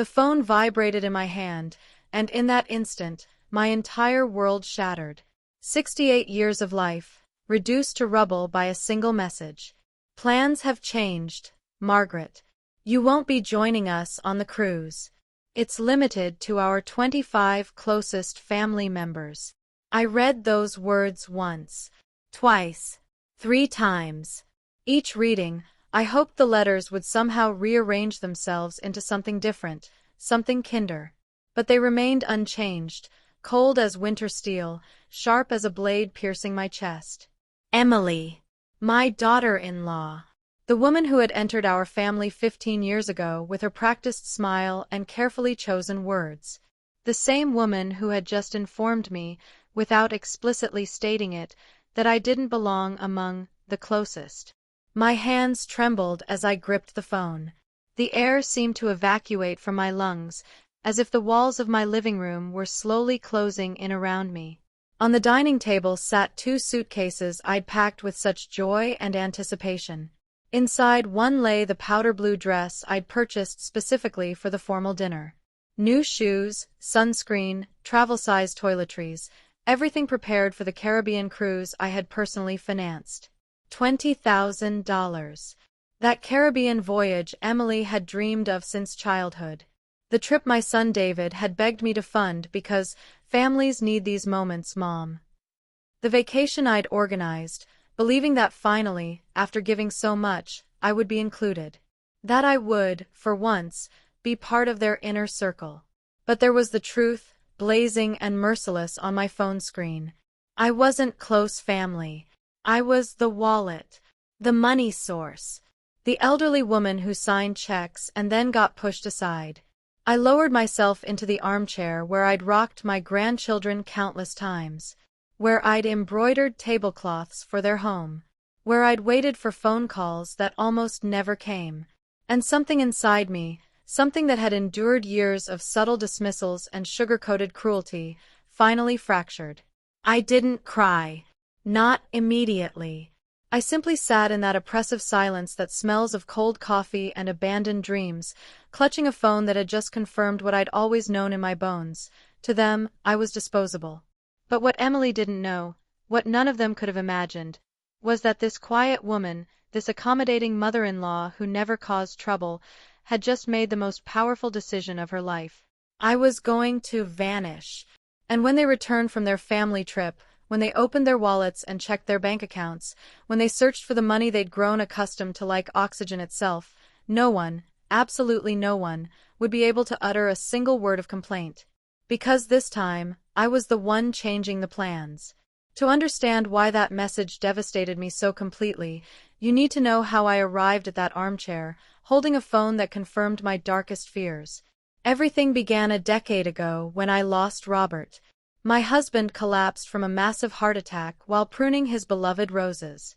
The phone vibrated in my hand, and in that instant, my entire world shattered. 68 years of life, reduced to rubble by a single message. Plans have changed, Margaret. You won't be joining us on the cruise. It's limited to our 25 closest family members. I read those words once, twice, 3 times. Each reading, I hoped the letters would somehow rearrange themselves into something different, something kinder. But they remained unchanged, cold as winter steel, sharp as a blade piercing my chest. Emily, my daughter-in-law. The woman who had entered our family 15 years ago with her practiced smile and carefully chosen words. The same woman who had just informed me, without explicitly stating it, that I didn't belong among the closest. My hands trembled as I gripped the phone. The air seemed to evacuate from my lungs, as if the walls of my living room were slowly closing in around me. On the dining table sat 2 suitcases I'd packed with such joy and anticipation. Inside one lay the powder blue dress I'd purchased specifically for the formal dinner. New shoes, sunscreen, travel-size toiletries, everything prepared for the Caribbean cruise I had personally financed. $20,000. That Caribbean voyage Emily had dreamed of since childhood. The trip my son David had begged me to fund because families need these moments, Mom. The vacation I'd organized, believing that finally, after giving so much, I would be included. That I would, for once, be part of their inner circle. But there was the truth, blazing and merciless on my phone screen. I wasn't close family. I was the wallet, the money source, the elderly woman who signed checks and then got pushed aside. I lowered myself into the armchair where I'd rocked my grandchildren countless times, where I'd embroidered tablecloths for their home, where I'd waited for phone calls that almost never came. And something inside me, something that had endured years of subtle dismissals and sugar-coated cruelty, finally fractured. I didn't cry. Not immediately. I simply sat in that oppressive silence that smells of cold coffee and abandoned dreams, clutching a phone that had just confirmed what I'd always known in my bones. To them, I was disposable. But what Emily didn't know, what none of them could have imagined, was that this quiet woman, this accommodating mother-in-law who never caused trouble, had just made the most powerful decision of her life. I was going to vanish. And when they returned from their family trip, when they opened their wallets and checked their bank accounts, when they searched for the money they'd grown accustomed to like oxygen itself, no one, absolutely no one, would be able to utter a single word of complaint. Because this time, I was the one changing the plans. To understand why that message devastated me so completely, you need to know how I arrived at that armchair, holding a phone that confirmed my darkest fears. Everything began a decade ago when I lost Robert. My husband collapsed from a massive heart attack while pruning his beloved roses.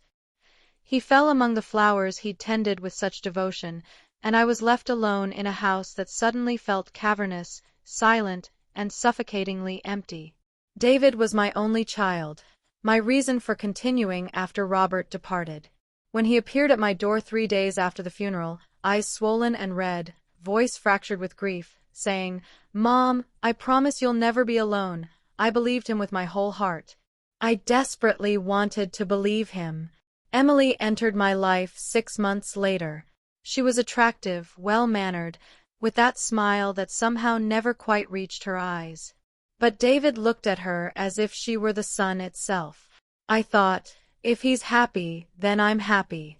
He fell among the flowers he'd tended with such devotion, and I was left alone in a house that suddenly felt cavernous, silent, and suffocatingly empty. David was my only child, my reason for continuing after Robert departed. When he appeared at my door 3 days after the funeral, eyes swollen and red, voice fractured with grief, saying, "Mom, I promise you'll never be alone," I believed him with my whole heart. I desperately wanted to believe him. Emily entered my life 6 months later. She was attractive, well-mannered, with that smile that somehow never quite reached her eyes. But David looked at her as if she were the sun itself. I thought, if he's happy, then I'm happy.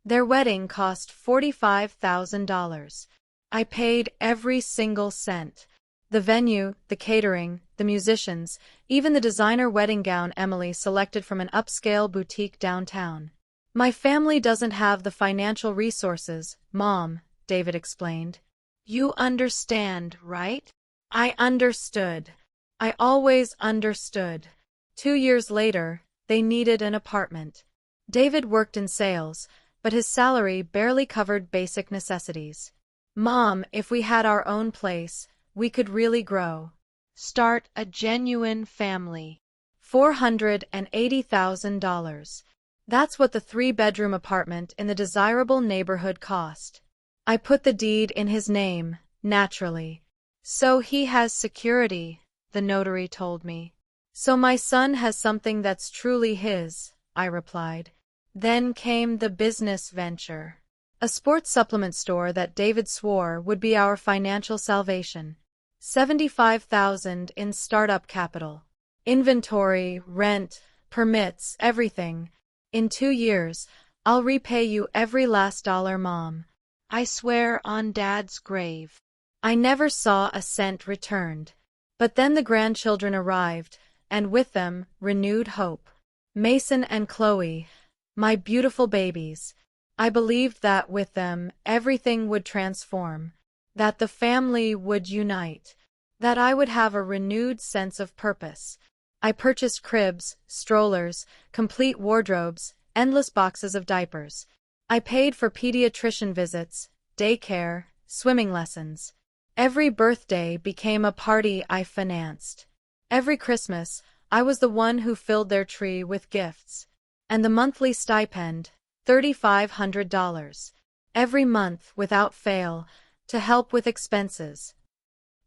Their wedding cost $45,000. I paid every single cent. The venue, the catering, the musicians, even the designer wedding gown Emily selected from an upscale boutique downtown. My family doesn't have the financial resources, Mom, David explained. You understand, right? I understood. I always understood. 2 years later, they needed an apartment. David worked in sales, but his salary barely covered basic necessities. Mom, if we had our own place, we could really grow. Start a genuine family. $480,000. That's what the 3-bedroom apartment in the desirable neighborhood cost. I put the deed in his name, Naturally. So he has security, the notary told me. So my son has something that's truly his, I replied. Then came the business venture. A sports supplement store that David swore would be our financial salvation. 75,000 in startup capital. Inventory, rent, permits, everything. In 2 years, I'll repay you every last dollar, Mom. I swear on Dad's grave. I never saw a cent returned. But then the grandchildren arrived, and with them, renewed hope. Mason and Chloe, my beautiful babies. I believed that with them, everything would transform, that the family would unite, that I would have a renewed sense of purpose. I purchased cribs, strollers, complete wardrobes, endless boxes of diapers. I paid for pediatrician visits, daycare, swimming lessons. Every birthday became a party I financed. Every Christmas, I was the one who filled their tree with gifts. And the monthly stipend, $3,500. Every month, without fail, to help with expenses.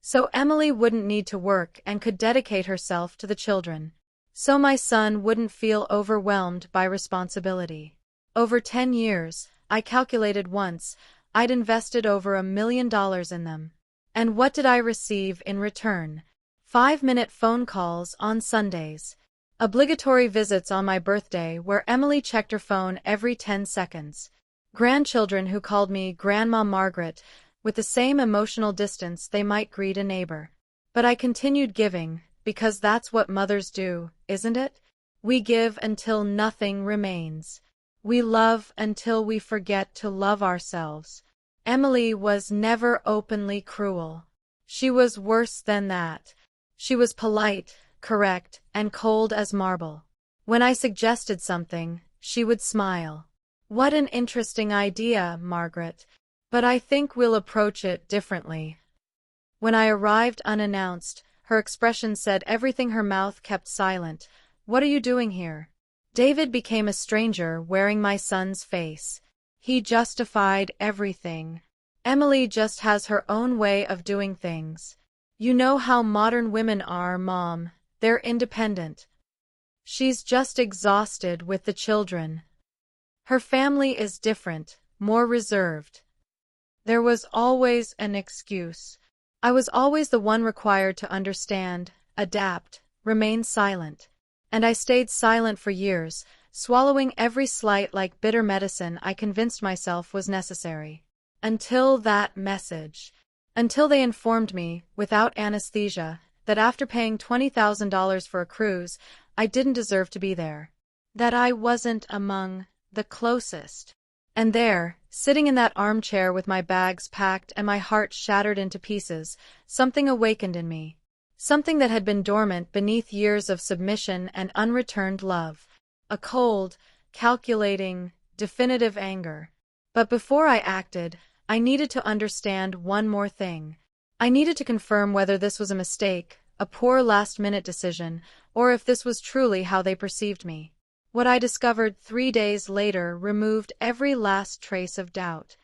So Emily wouldn't need to work and could dedicate herself to the children. So my son wouldn't feel overwhelmed by responsibility. Over 10 years, I calculated once, I'd invested over $1 million in them. And what did I receive in return? 5-minute phone calls on Sundays. Obligatory visits on my birthday where Emily checked her phone every 10 seconds. Grandchildren who called me Grandma Margaret with the same emotional distance they might greet a neighbor. But I continued giving, because that's what mothers do, isn't it? We give until nothing remains. We love until we forget to love ourselves. Emily was never openly cruel. She was worse than that. She was polite, correct, and cold as marble. When I suggested something, she would smile. What an interesting idea, Margaret. But I think we'll approach it differently. When I arrived unannounced, her expression said everything. Her mouth kept silent. What are you doing here? David became a stranger wearing my son's face. He justified everything. Emily just has her own way of doing things. You know how modern women are, Mom. They're independent. She's just exhausted with the children. Her family is different, more reserved. There was always an excuse. I was always the one required to understand, adapt, remain silent. And I stayed silent for years, swallowing every slight like bitter medicine I convinced myself was necessary. Until that message. Until they informed me, without anesthesia, that after paying $20,000 for a cruise, I didn't deserve to be there. That I wasn't among the closest. And there, sitting in that armchair with my bags packed and my heart shattered into pieces, something awakened in me. Something that had been dormant beneath years of submission and unreturned love. A cold, calculating, definitive anger. But before I acted, I needed to understand one more thing. I needed to confirm whether this was a mistake, a poor last-minute decision, or if this was truly how they perceived me. What I discovered 3 days later removed every last trace of doubt.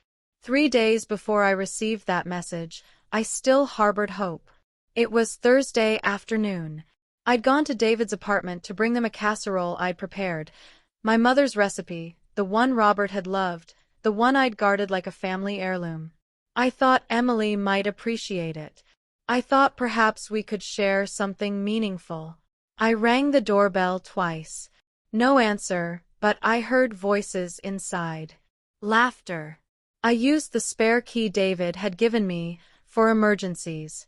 3 days before I received that message, I still harbored hope. It was Thursday afternoon. I'd gone to David's apartment to bring them a casserole I'd prepared. My mother's recipe, the one Robert had loved, the one I'd guarded like a family heirloom. I thought Emily might appreciate it. I thought perhaps we could share something meaningful. I rang the doorbell twice. No answer, but I heard voices inside. Laughter. I used the spare key David had given me for emergencies.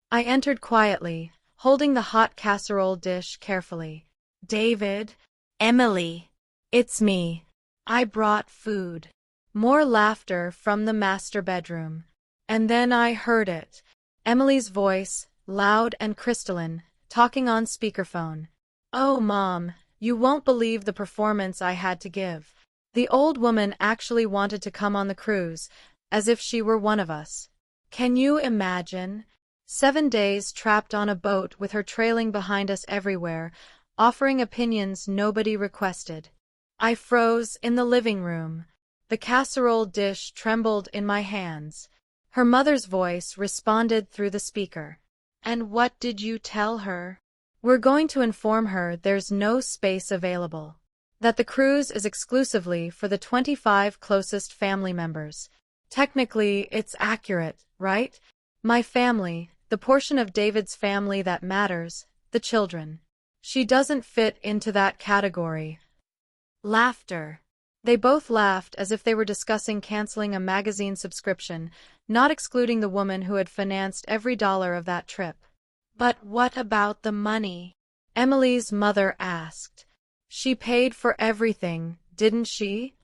I entered quietly, holding the hot casserole dish carefully. David? Emily. It's me. I brought food. More laughter from the master bedroom. And then I heard it. Emily's voice, loud and crystalline, talking on speakerphone. Oh, Mom, you won't believe the performance I had to give. The old woman actually wanted to come on the cruise, as if she were one of us. Can you imagine? 7 days trapped on a boat with her trailing behind us everywhere, offering opinions nobody requested. I froze in the living room. The casserole dish trembled in my hands. Her mother's voice responded through the speaker. And what did you tell her? We're going to inform her there's no space available. That the cruise is exclusively for the 25 closest family members. Technically, it's accurate, right? My family, the portion of David's family that matters, the children. She doesn't fit into that category. Laughter. They both laughed as if they were discussing canceling a magazine subscription, not excluding the woman who had financed every dollar of that trip. But what about the money? Emily's mother asked. She paid for everything, didn't she?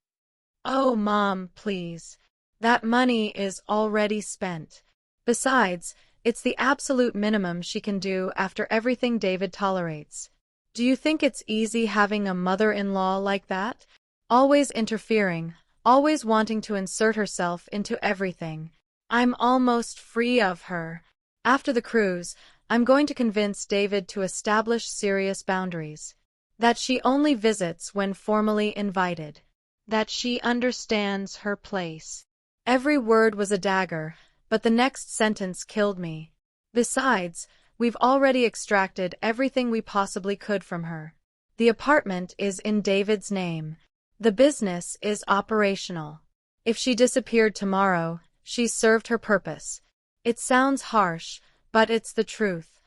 Oh, Mom, please. That money is already spent. Besides, it's the absolute minimum she can do after everything David tolerates. Do you think it's easy having a mother-in-law like that? Always interfering, always wanting to insert herself into everything. I'm almost free of her. After the cruise, I'm going to convince David to establish serious boundaries. That she only visits when formally invited. That she understands her place. Every word was a dagger, but the next sentence killed me. Besides, we've already extracted everything we possibly could from her. The apartment is in David's name. The business is operational. If she disappeared tomorrow, she's served her purpose. It sounds harsh, but it's the truth.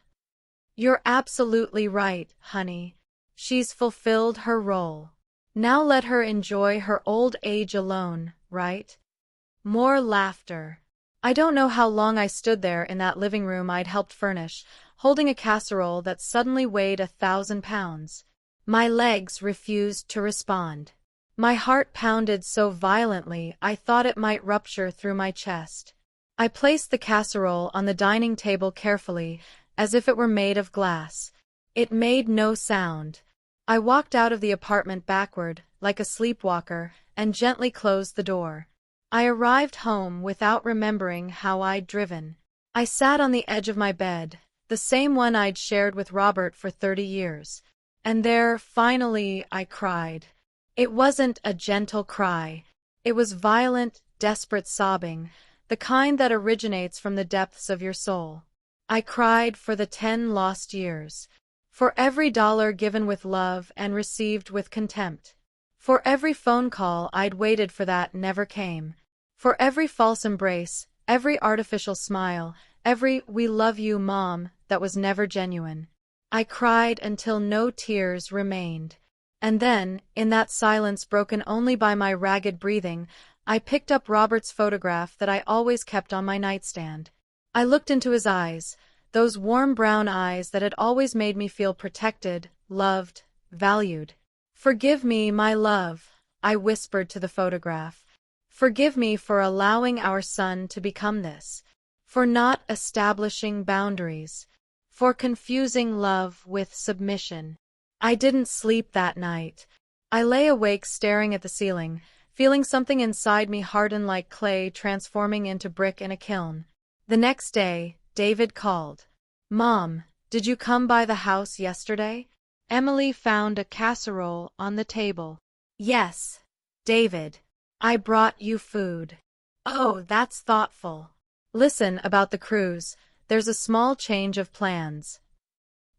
You're absolutely right, honey. She's fulfilled her role. Now let her enjoy her old age alone, right? More laughter. I don't know how long I stood there in that living room I'd helped furnish, holding a casserole that suddenly weighed 1,000 pounds. My legs refused to respond. My heart pounded so violently I thought it might rupture through my chest. I placed the casserole on the dining table carefully, as if it were made of glass. It made no sound. I walked out of the apartment backward, like a sleepwalker, and gently closed the door. I arrived home without remembering how I'd driven. I sat on the edge of my bed, the same one I'd shared with Robert for 30 years. And there, finally, I cried. It wasn't a gentle cry. It was violent, desperate sobbing, the kind that originates from the depths of your soul. I cried for the 10 lost years. For every dollar given with love and received with contempt. For every phone call I'd waited for that never came. For every false embrace, every artificial smile, every "we love you, Mom" that was never genuine. I cried until no tears remained. And then, in that silence broken only by my ragged breathing, I picked up Robert's photograph that I always kept on my nightstand. I looked into his eyes, those warm brown eyes that had always made me feel protected, loved, valued. "Forgive me, my love," I whispered to the photograph. "Forgive me for allowing our son to become this. For not establishing boundaries. For confusing love with submission." I didn't sleep that night. I lay awake staring at the ceiling, feeling something inside me harden like clay transforming into brick in a kiln. The next day, David called. "Mom, did you come by the house yesterday?" Emily found a casserole on the table. "Yes, David. I brought you food." "Oh, that's thoughtful. Listen, about the cruise, there's a small change of plans."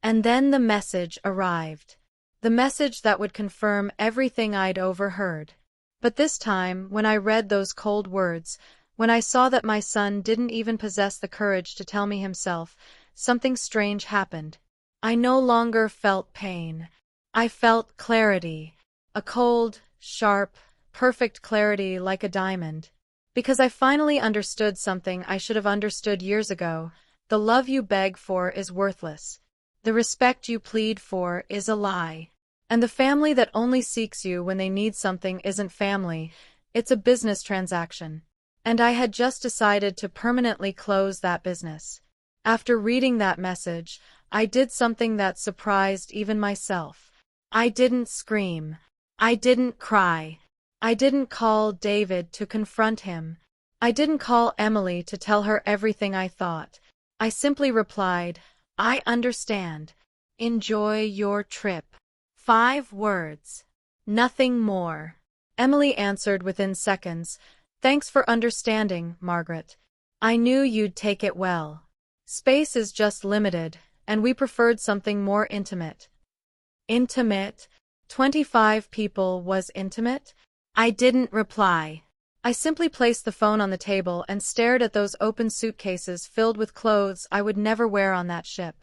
And then the message arrived. The message that would confirm everything I'd overheard. But this time, when I read those cold words, when I saw that my son didn't even possess the courage to tell me himself, something strange happened. I no longer felt pain. I felt clarity. A cold, sharp, perfect clarity like a diamond. Because I finally understood something I should have understood years ago. The love you beg for is worthless. The respect you plead for is a lie. And the family that only seeks you when they need something isn't family, it's a business transaction. And I had just decided to permanently close that business. After reading that message, I did something that surprised even myself. I didn't scream. I didn't cry. I didn't call David to confront him. I didn't call Emily to tell her everything I thought. I simply replied, "I understand. Enjoy your trip." 5 words. Nothing more. Emily answered within seconds, "Thanks for understanding, Margaret." I knew you'd take it well. Space is just limited, and we preferred something more intimate. Intimate? 25 people was intimate? I didn't reply. I simply placed the phone on the table and stared at those open suitcases filled with clothes I would never wear on that ship.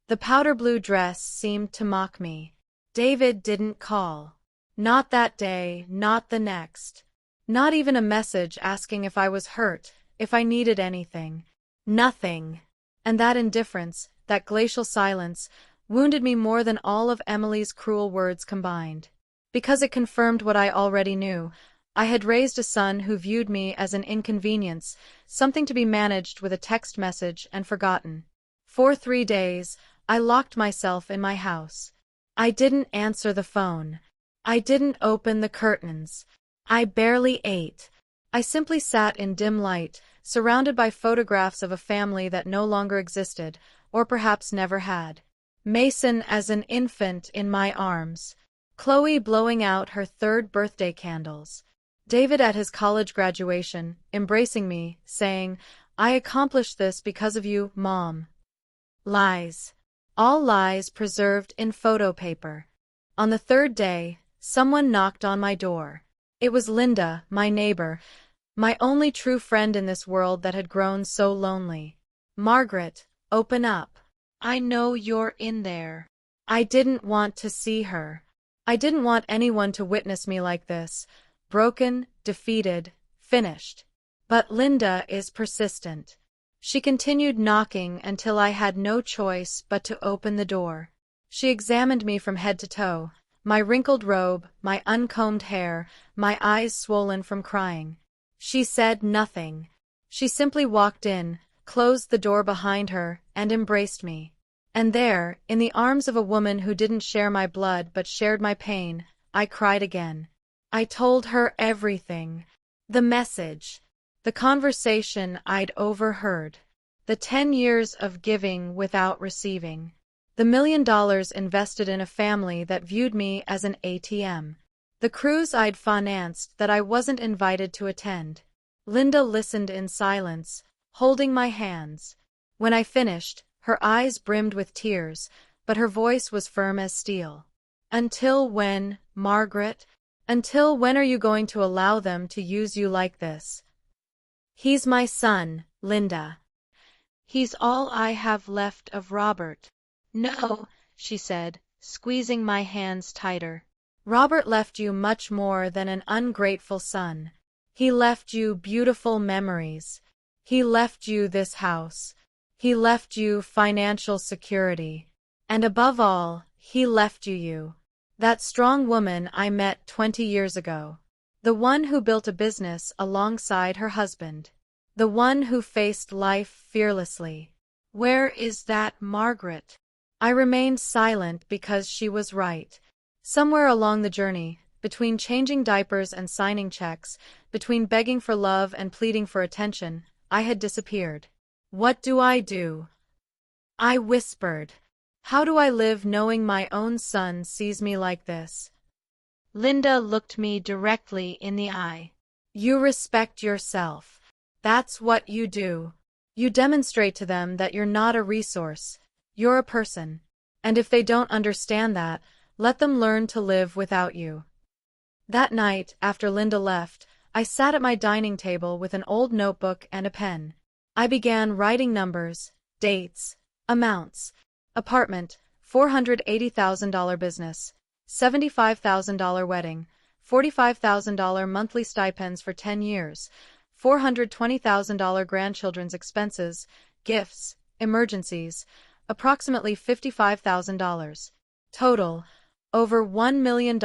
The powder blue dress seemed to mock me. David didn't call. Not that day, not the next. Not even a message asking if I was hurt, if I needed anything. Nothing. And that indifference, that glacial silence, wounded me more than all of Emily's cruel words combined. Because it confirmed what I already knew. I had raised a son who viewed me as an inconvenience, something to be managed with a text message and forgotten. For 3 days, I locked myself in my house. I didn't answer the phone. I didn't open the curtains. I barely ate. I simply sat in dim light, surrounded by photographs of a family that no longer existed, or perhaps never had. Mason as an infant in my arms. Chloe blowing out her 3rd birthday candles. David at his college graduation, embracing me, saying, "I accomplished this because of you, Mom." Lies. All lies preserved in photo paper. On the 3rd day, someone knocked on my door. It was Linda, my neighbor, my only true friend in this world that had grown so lonely. "Margaret, open up. I know you're in there." I didn't want to see her. I didn't want anyone to witness me like this, broken, defeated, finished. But Linda is persistent. She continued knocking until I had no choice but to open the door. She examined me from head to toe, my wrinkled robe, my uncombed hair, my eyes swollen from crying. She said nothing. She simply walked in, closed the door behind her, and embraced me. And there, in the arms of a woman who didn't share my blood but shared my pain, I cried again. I told her everything. The message. The conversation I'd overheard. The 10 years of giving without receiving. The $1 million invested in a family that viewed me as an ATM. The cruise I'd financed that I wasn't invited to attend. Linda listened in silence, holding my hands. When I finished, her eyes brimmed with tears, but her voice was firm as steel. "Until when, Margaret? Until when are you going to allow them to use you like this?" "He's my son, Linda. He's all I have left of Robert." "No," she said, squeezing my hands tighter. "Robert left you much more than an ungrateful son. He left you beautiful memories. He left you this house. He left you financial security. And above all, he left you. That strong woman I met 20 years ago. The one who built a business alongside her husband. The one who faced life fearlessly. Where is that Margaret?" I remained silent because she was right. Somewhere along the journey, between changing diapers and signing checks, between begging for love and pleading for attention, I had disappeared. What do? I whispered. How do I live knowing my own son sees me like this? Linda looked me directly in the eye. You respect yourself. That's what you do. You demonstrate to them that you're not a resource. You're a person. And if they don't understand that, let them learn to live without you. That night, after Linda left, I sat at my dining table with an old notebook and a pen. I began writing numbers, dates, amounts. Apartment, $480,000 business, $75,000 wedding, $45,000 monthly stipends for 10 years, $420,000 grandchildren's expenses, gifts, emergencies, approximately $55,000. Total, over $1 million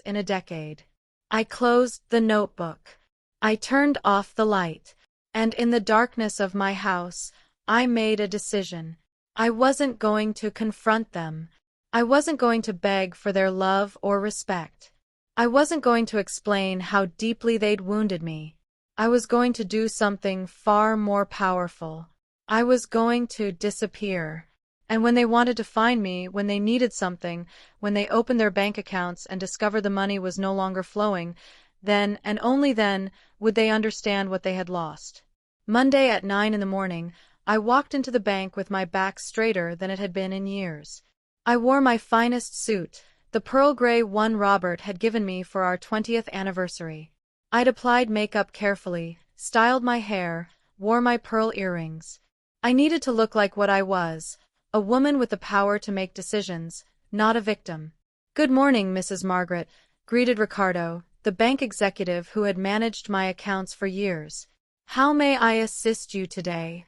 in a decade. I closed the notebook. I turned off the light. And in the darkness of my house, I made a decision. I wasn't going to confront them. I wasn't going to beg for their love or respect. I wasn't going to explain how deeply they'd wounded me. I was going to do something far more powerful. I was going to disappear. And when they wanted to find me, when they needed something, when they opened their bank accounts and discovered the money was no longer flowing, then, and only then, would they understand what they had lost. Monday at 9 in the morning, I walked into the bank with my back straighter than it had been in years. I wore my finest suit, the pearl gray one Robert had given me for our 20th anniversary. I'd applied makeup carefully, styled my hair, wore my pearl earrings. I needed to look like what I was, a woman with the power to make decisions, not a victim. "Good morning, Mrs. Margaret," greeted Ricardo, the bank executive who had managed my accounts for years. "How may I assist you today?"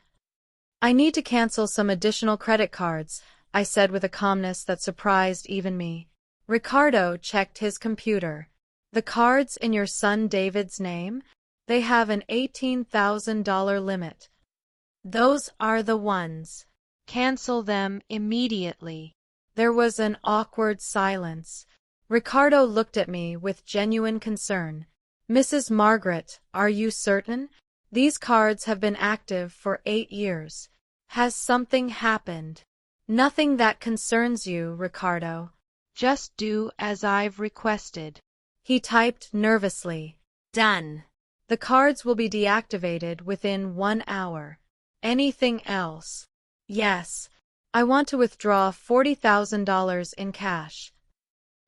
"I need to cancel some additional credit cards," I said with a calmness that surprised even me. Ricardo checked his computer. "The cards in your son David's name? They have an $18,000 limit." "Those are the ones. Cancel them immediately." There was an awkward silence. Ricardo looked at me with genuine concern. "Mrs. Margaret, are you certain? These cards have been active for 8 years. Has something happened?" "Nothing that concerns you, Ricardo. Just do as I've requested." He typed nervously. "Done. The cards will be deactivated within 1 hour. Anything else?" "Yes. I want to withdraw $40,000 in cash."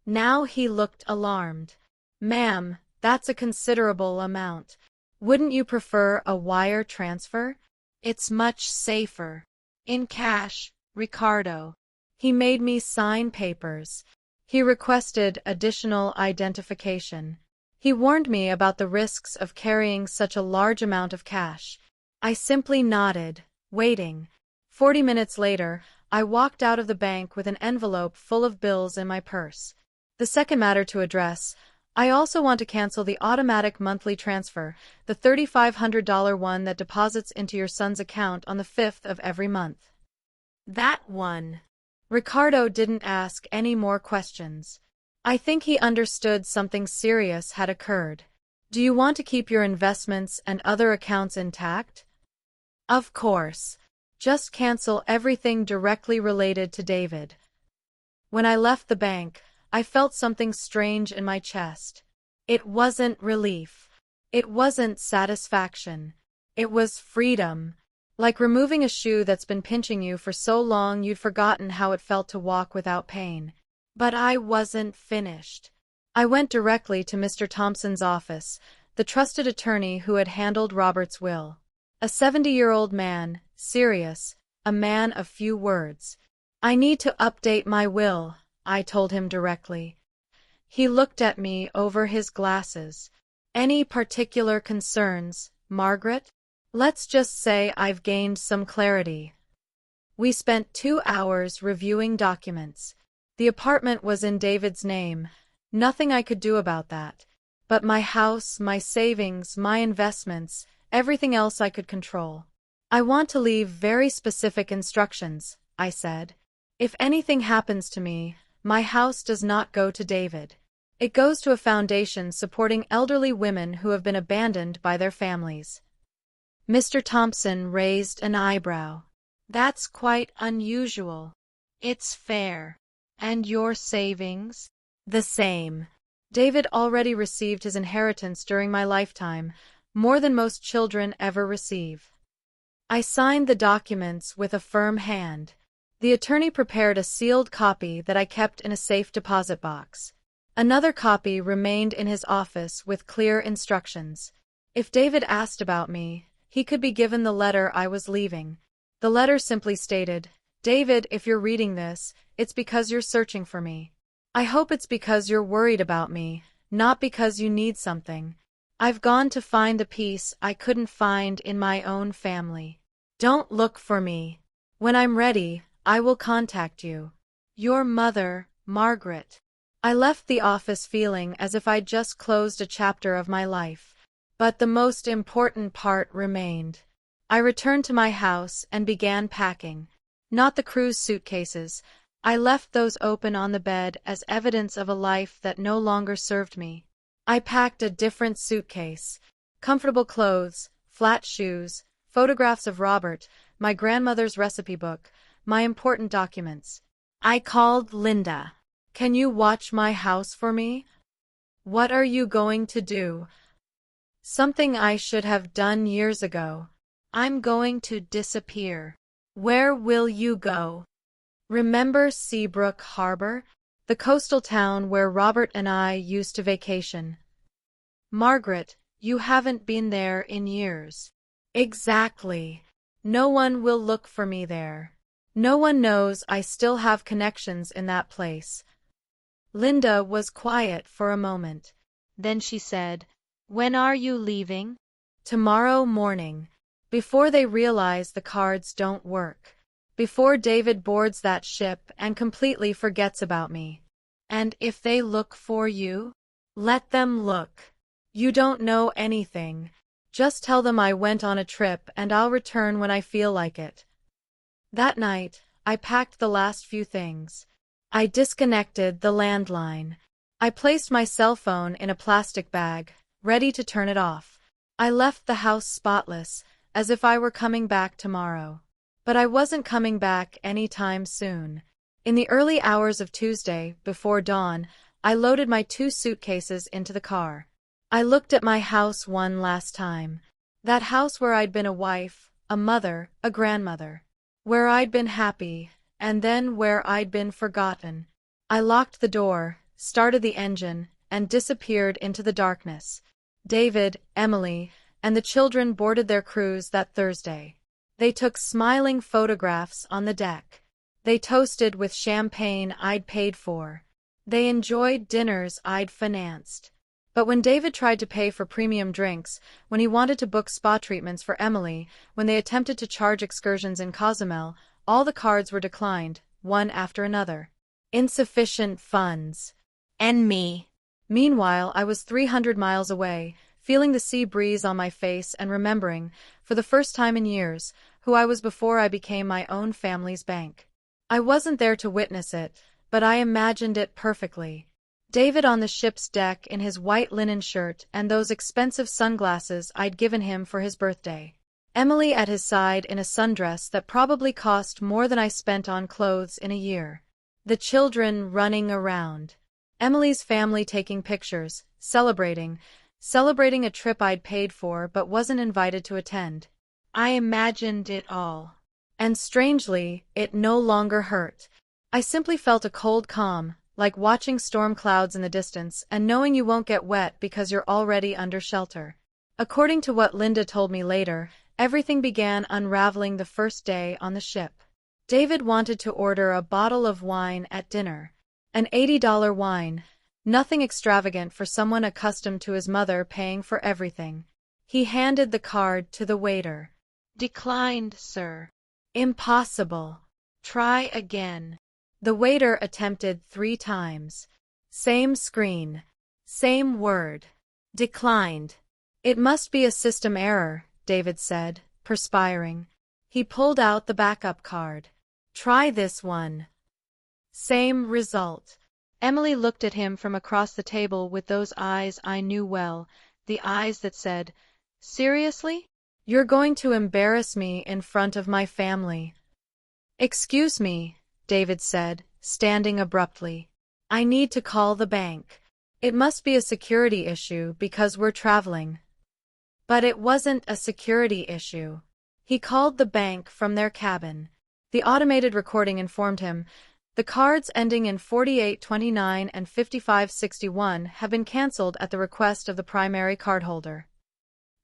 Now he looked alarmed. "Ma'am, that's a considerable amount. Wouldn't you prefer a wire transfer? It's much safer." "In cash, Ricardo." He made me sign papers. He requested additional identification. He warned me about the risks of carrying such a large amount of cash. I simply nodded, waiting. 40 minutes later, I walked out of the bank with an envelope full of bills in my purse. The second matter to address: I also want to cancel the automatic monthly transfer, the $3,500 one that deposits into your son's account on the 5th of every month. That one. Ricardo didn't ask any more questions. I think he understood something serious had occurred. "Do you want to keep your investments and other accounts intact?" "Of course. Just cancel everything directly related to David." When I left the bank, I felt something strange in my chest. It wasn't relief. It wasn't satisfaction. It was freedom. Like removing a shoe that's been pinching you for so long you'd forgotten how it felt to walk without pain. But I wasn't finished. I went directly to Mr. Thompson's office, the trusted attorney who had handled Robert's will. A 70-year-old man, serious, a man of few words. "I need to update my will," I told him directly. He looked at me over his glasses. "Any particular concerns, Margaret?" "Let's just say I've gained some clarity." We spent 2 hours reviewing documents. The apartment was in David's name. Nothing I could do about that. But my house, my savings, my investments, everything else I could control. "I want to leave very specific instructions," I said. "If anything happens to me, my house does not go to David. It goes to a foundation supporting elderly women who have been abandoned by their families." Mr. Thompson raised an eyebrow. "That's quite unusual." "It's fair." "And your savings?" "The same. David already received his inheritance during my lifetime, more than most children ever receive." I signed the documents with a firm hand. The attorney prepared a sealed copy that I kept in a safe deposit box. Another copy remained in his office with clear instructions. If David asked about me, he could be given the letter I was leaving. The letter simply stated, "David, if you're reading this, it's because you're searching for me. I hope it's because you're worried about me, not because you need something. I've gone to find the peace I couldn't find in my own family. Don't look for me. When I'm ready, I will contact you. Your mother, Margaret." I left the office feeling as if I'd just closed a chapter of my life. But the most important part remained. I returned to my house and began packing. Not the cruise suitcases. I left those open on the bed as evidence of a life that no longer served me. I packed a different suitcase. Comfortable clothes, flat shoes, photographs of Robert, my grandmother's recipe book, my important documents. I called Linda. "Can you watch my house for me?" "What are you going to do?" "Something I should have done years ago." I'm going to disappear. Where will you go? Remember Seabrook Harbor? The coastal town where Robert and I used to vacation. Margaret, you haven't been there in years. Exactly. No one will look for me there. No one knows I still have connections in that place. Linda was quiet for a moment. Then she said, "When are you leaving?" "Tomorrow morning. Before they realize the cards don't work. Before David boards that ship and completely forgets about me. And if they look for you, let them look. You don't know anything. Just tell them I went on a trip and I'll return when I feel like it." That night, I packed the last few things. I disconnected the landline. I placed my cell phone in a plastic bag, ready to turn it off. I left the house spotless, as if I were coming back tomorrow. But I wasn't coming back any time soon. In the early hours of Tuesday, before dawn, I loaded my 2 suitcases into the car. I looked at my house one last time. That house where I'd been a wife, a mother, a grandmother. Where I'd been happy, and then where I'd been forgotten. I locked the door, started the engine, and disappeared into the darkness. David, Emily, and the children boarded their cruise that Thursday. They took smiling photographs on the deck. They toasted with champagne I'd paid for. They enjoyed dinners I'd financed. But when David tried to pay for premium drinks, when he wanted to book spa treatments for Emily, when they attempted to charge excursions in Cozumel, all the cards were declined, one after another. Insufficient funds. And me. Meanwhile, I was 300 miles away, feeling the sea breeze on my face and remembering, for the first time in years, who I was before I became my own family's bank. I wasn't there to witness it, but I imagined it perfectly. David on the ship's deck in his white linen shirt and those expensive sunglasses I'd given him for his birthday. Emily at his side in a sundress that probably cost more than I spent on clothes in a year. The children running around. Emily's family taking pictures, celebrating a trip I'd paid for but wasn't invited to attend. I imagined it all. And strangely, it no longer hurt. I simply felt a cold calm, like watching storm clouds in the distance and knowing you won't get wet because you're already under shelter. According to what Linda told me later, everything began unraveling the first day on the ship. David wanted to order a bottle of wine at dinner. An $80 wine. Nothing extravagant for someone accustomed to his mother paying for everything. He handed the card to the waiter. "Declined, sir." "Impossible. Try again." The waiter attempted 3 times. Same screen. Same word. Declined. "It must be a system error," David said, perspiring. He pulled out the backup card. "Try this one." Same result. Emily looked at him from across the table with those eyes I knew well, the eyes that said, "Seriously? You're going to embarrass me in front of my family." "Excuse me," David said, standing abruptly. "I need to call the bank. It must be a security issue because we're traveling." But it wasn't a security issue. He called the bank from their cabin. The automated recording informed him, "The cards ending in 4829 and 5561 have been cancelled at the request of the primary cardholder."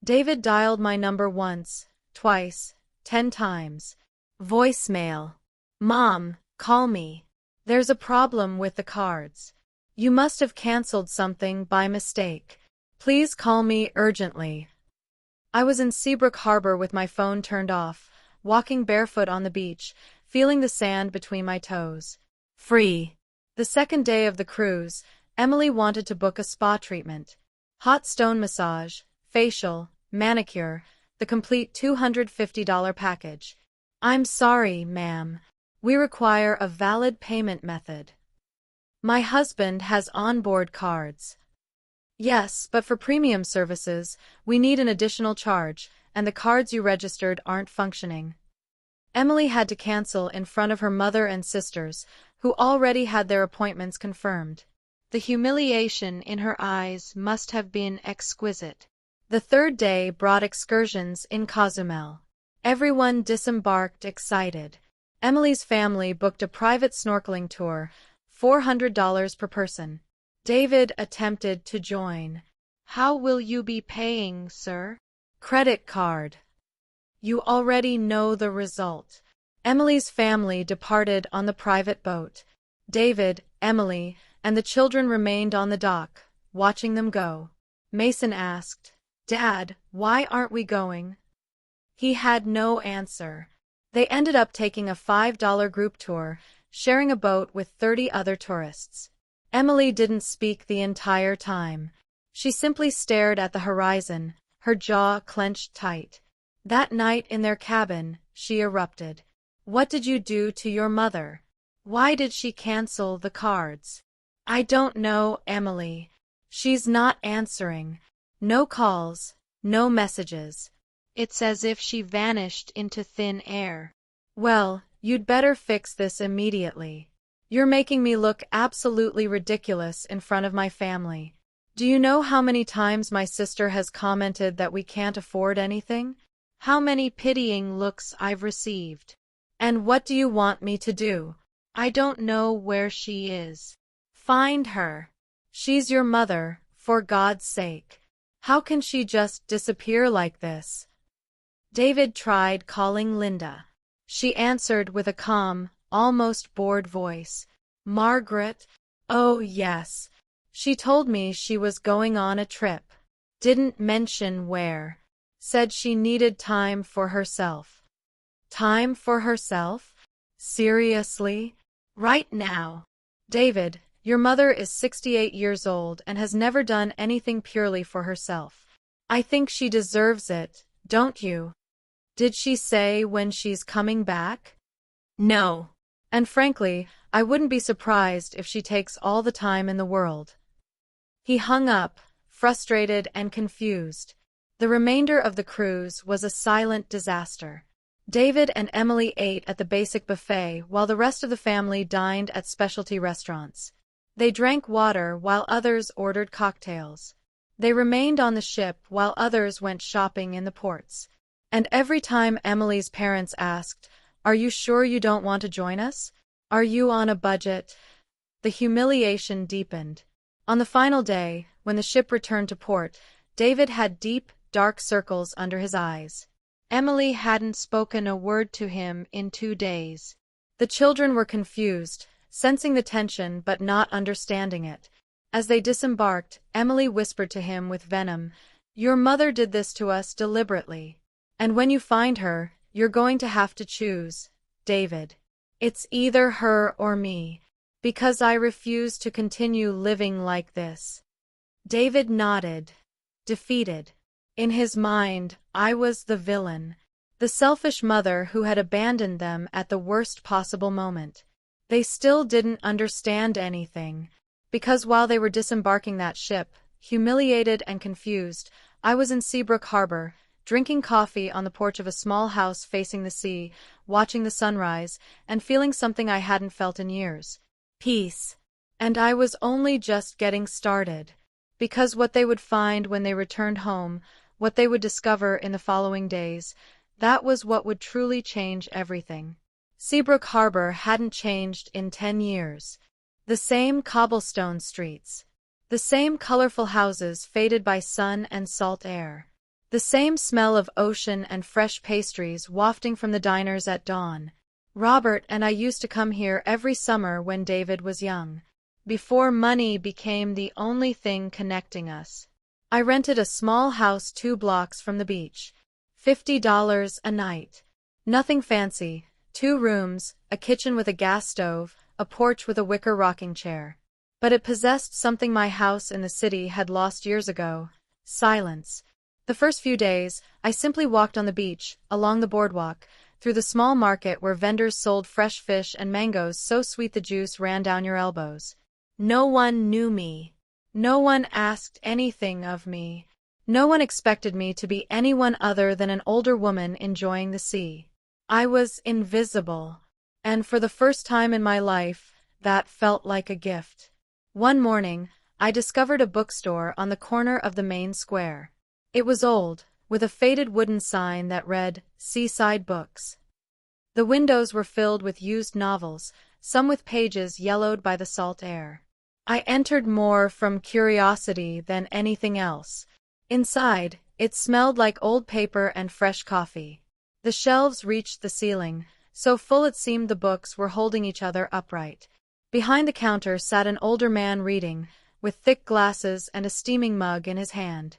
David dialed my number once, twice, 10 times. Voicemail. "Mom, call me. There's a problem with the cards. You must have cancelled something by mistake. Please call me urgently." I was in Seabrook Harbor with my phone turned off, walking barefoot on the beach, feeling the sand between my toes. Free. The second day of the cruise, Emily wanted to book a spa treatment. Hot stone massage, facial, manicure, the complete $250 package. "I'm sorry, ma'am. We require a valid payment method." "My husband has onboard cards." "Yes, but for premium services, we need an additional charge, and the cards you registered aren't functioning." Emily had to cancel in front of her mother and sisters, who already had their appointments confirmed. The humiliation in her eyes must have been exquisite. The third day brought excursions in Cozumel. Everyone disembarked excited. Emily's family booked a private snorkeling tour, $400 per person. David attempted to join. How will you be paying, sir? Credit card. You already know the result. Emily's family departed on the private boat. David, Emily, and the children remained on the dock, watching them go. Mason asked, "Dad, why aren't we going?" He had no answer. They ended up taking a $5 group tour, sharing a boat with 30 other tourists. Emily didn't speak the entire time. She simply stared at the horizon, her jaw clenched tight. That night in their cabin, she erupted. "What did you do to your mother? Why did she cancel the cards?" "I don't know, Emily. She's not answering. No calls, no messages. It's as if she vanished into thin air." "Well, you'd better fix this immediately. You're making me look absolutely ridiculous in front of my family. Do you know how many times my sister has commented that we can't afford anything? How many pitying looks I've received? And what do you want me to do? I don't know where she is. Find her. She's your mother, for God's sake. How can she just disappear like this?" David tried calling Linda. She answered with a calm, almost bored voice. "Margaret? Oh, yes. She told me she was going on a trip. Didn't mention where. Said she needed time for herself." Time for herself? Seriously? Right now? David, your mother is 68 years old and has never done anything purely for herself. I think she deserves it, don't you? Did she say when she's coming back? No. And frankly, I wouldn't be surprised if she takes all the time in the world. He hung up, frustrated and confused. The remainder of the cruise was a silent disaster. David and Emily ate at the basic buffet while the rest of the family dined at specialty restaurants. They drank water while others ordered cocktails. They remained on the ship while others went shopping in the ports. And every time Emily's parents asked, "Are you sure you don't want to join us? Are you on a budget?" the humiliation deepened. On the final day, when the ship returned to port, David had deep, dark circles under his eyes. Emily hadn't spoken a word to him in 2 days. The children were confused, sensing the tension but not understanding it. As they disembarked, Emily whispered to him with venom, "Your mother did this to us deliberately. And when you find her, you're going to have to choose, David. It's either her or me, because I refuse to continue living like this." David nodded, defeated. In his mind, I was the villain, the selfish mother who had abandoned them at the worst possible moment. They still didn't understand anything, because while they were disembarking that ship, humiliated and confused, I was in Seabrook Harbor, drinking coffee on the porch of a small house facing the sea, watching the sunrise, and feeling something I hadn't felt in years. Peace. And I was only just getting started. Because what they would find when they returned home, what they would discover in the following days, that was what would truly change everything. Seabrook Harbor hadn't changed in 10 years. The same cobblestone streets. The same colorful houses faded by sun and salt air. The same smell of ocean and fresh pastries wafting from the diners at dawn. Robert and I used to come here every summer when David was young. Before money became the only thing connecting us. I rented a small house 2 blocks from the beach. $50 a night. Nothing fancy. 2 rooms, a kitchen with a gas stove, a porch with a wicker rocking chair. But it possessed something my house in the city had lost years ago. Silence. The first few days, I simply walked on the beach, along the boardwalk, through the small market where vendors sold fresh fish and mangoes so sweet the juice ran down your elbows. No one knew me. No one asked anything of me. No one expected me to be anyone other than an older woman enjoying the sea. I was invisible. And for the first time in my life, that felt like a gift. One morning, I discovered a bookstore on the corner of the main square. It was old, with a faded wooden sign that read, "Seaside Books." The windows were filled with used novels, some with pages yellowed by the salt air. I entered more from curiosity than anything else. Inside, it smelled like old paper and fresh coffee. The shelves reached the ceiling, so full it seemed the books were holding each other upright. Behind the counter sat an older man reading, with thick glasses and a steaming mug in his hand.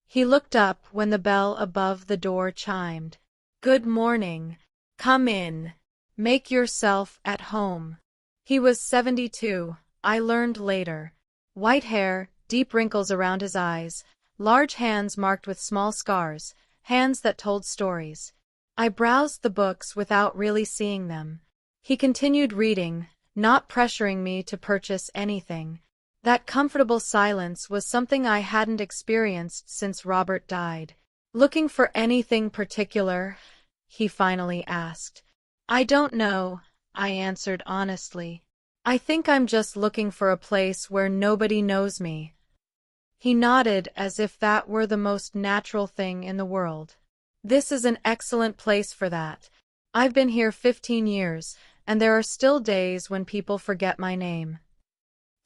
He looked up when the bell above the door chimed. "Good morning. Come in. Make yourself at home." He was 72, I learned later. White hair, deep wrinkles around his eyes, large hands marked with small scars, hands that told stories. I browsed the books without really seeing them. He continued reading, not pressuring me to purchase anything. That comfortable silence was something I hadn't experienced since Robert died. "Looking for anything particular?" he finally asked. "I don't know," I answered honestly. "I think I'm just looking for a place where nobody knows me." He nodded as if that were the most natural thing in the world. "This is an excellent place for that. I've been here 15 years, and there are still days when people forget my name."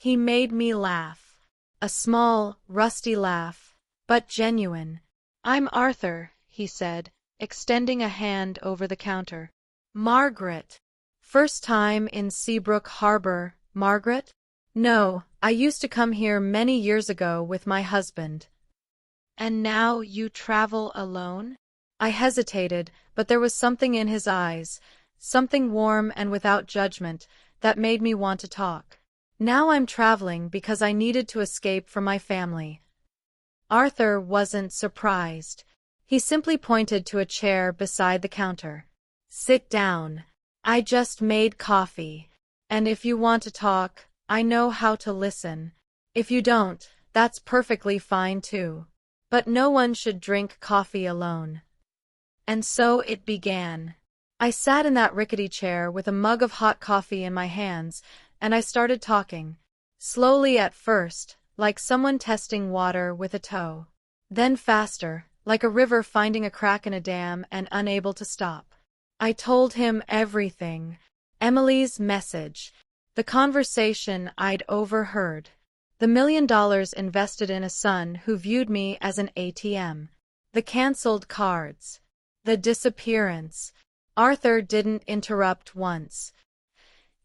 He made me laugh. A small, rusty laugh, but genuine. "I'm Arthur," he said, extending a hand over the counter. "Margaret. First time in Seabrook Harbor, Margaret?" "No, I used to come here many years ago with my husband." "And now you travel alone?" I hesitated, but there was something in his eyes, something warm and without judgment, that made me want to talk. "Now I'm traveling because I needed to escape from my family." Arthur wasn't surprised. He simply pointed to a chair beside the counter. "Sit down. I just made coffee. And if you want to talk, I know how to listen. If you don't, that's perfectly fine too. But no one should drink coffee alone." And so it began. I sat in that rickety chair with a mug of hot coffee in my hands, and I started talking. Slowly at first, like someone testing water with a toe. Then faster, like a river finding a crack in a dam and unable to stop. I told him everything. Emily's message. The conversation I'd overheard. The $1 million invested in a son who viewed me as an ATM. The cancelled cards. The disappearance. Arthur didn't interrupt once.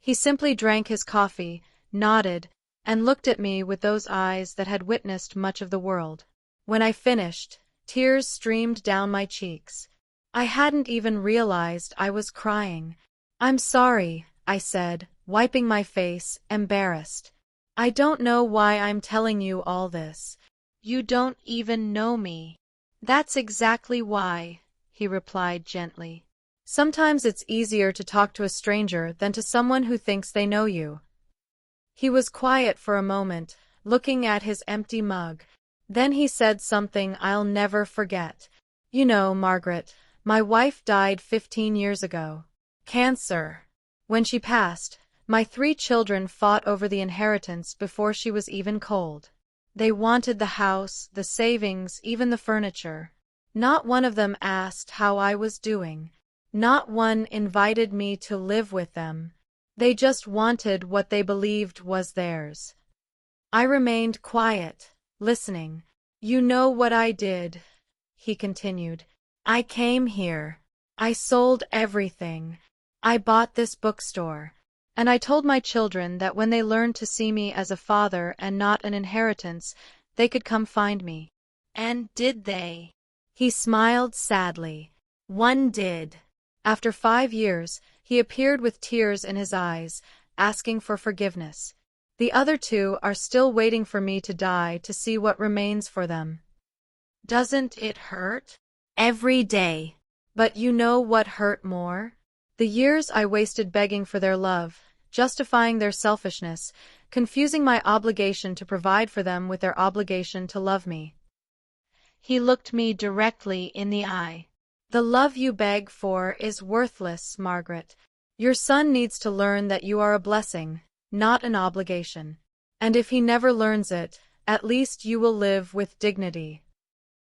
He simply drank his coffee, nodded, and looked at me with those eyes that had witnessed much of the world. When I finished, tears streamed down my cheeks. I hadn't even realized I was crying. "I'm sorry," I said, wiping my face, embarrassed. "I don't know why I'm telling you all this. You don't even know me." "That's exactly why," he replied gently. "Sometimes it's easier to talk to a stranger than to someone who thinks they know you." He was quiet for a moment, looking at his empty mug. Then he said something I'll never forget. "You know, Margaret, my wife died 15 years ago. Cancer. When she passed, my 3 children fought over the inheritance before she was even cold. They wanted the house, the savings, even the furniture. Not one of them asked how I was doing. Not one invited me to live with them. They just wanted what they believed was theirs." I remained quiet, listening. "You know what I did," he continued. "I came here. I sold everything. I bought this bookstore. And I told my children that when they learned to see me as a father and not an inheritance, they could come find me." "And did they?" He smiled sadly. "One did." After 5 years, he appeared with tears in his eyes, asking for forgiveness. The other 2 are still waiting for me to die to see what remains for them. "Doesn't it hurt?" "Every day." But you know what hurt more? The years I wasted begging for their love, justifying their selfishness, confusing my obligation to provide for them with their obligation to love me. He looked me directly in the eye. "The love you beg for is worthless, Margaret. Your son needs to learn that you are a blessing, not an obligation. And if he never learns it, at least you will live with dignity."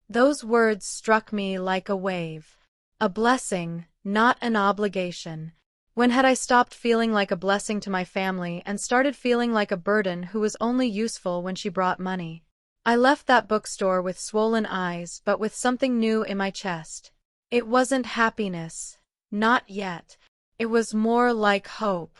Those words struck me like a wave. A blessing, not an obligation. When had I stopped feeling like a blessing to my family and started feeling like a burden who was only useful when she brought money? I left that bookstore with swollen eyes but with something new in my chest. It wasn't happiness. Not yet. It was more like hope.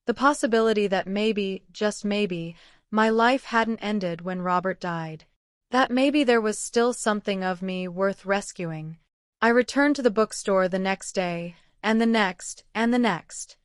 The possibility that maybe, just maybe, my life hadn't ended when Robert died. That maybe there was still something of me worth rescuing. I returned to the bookstore the next day, and the next, and the next.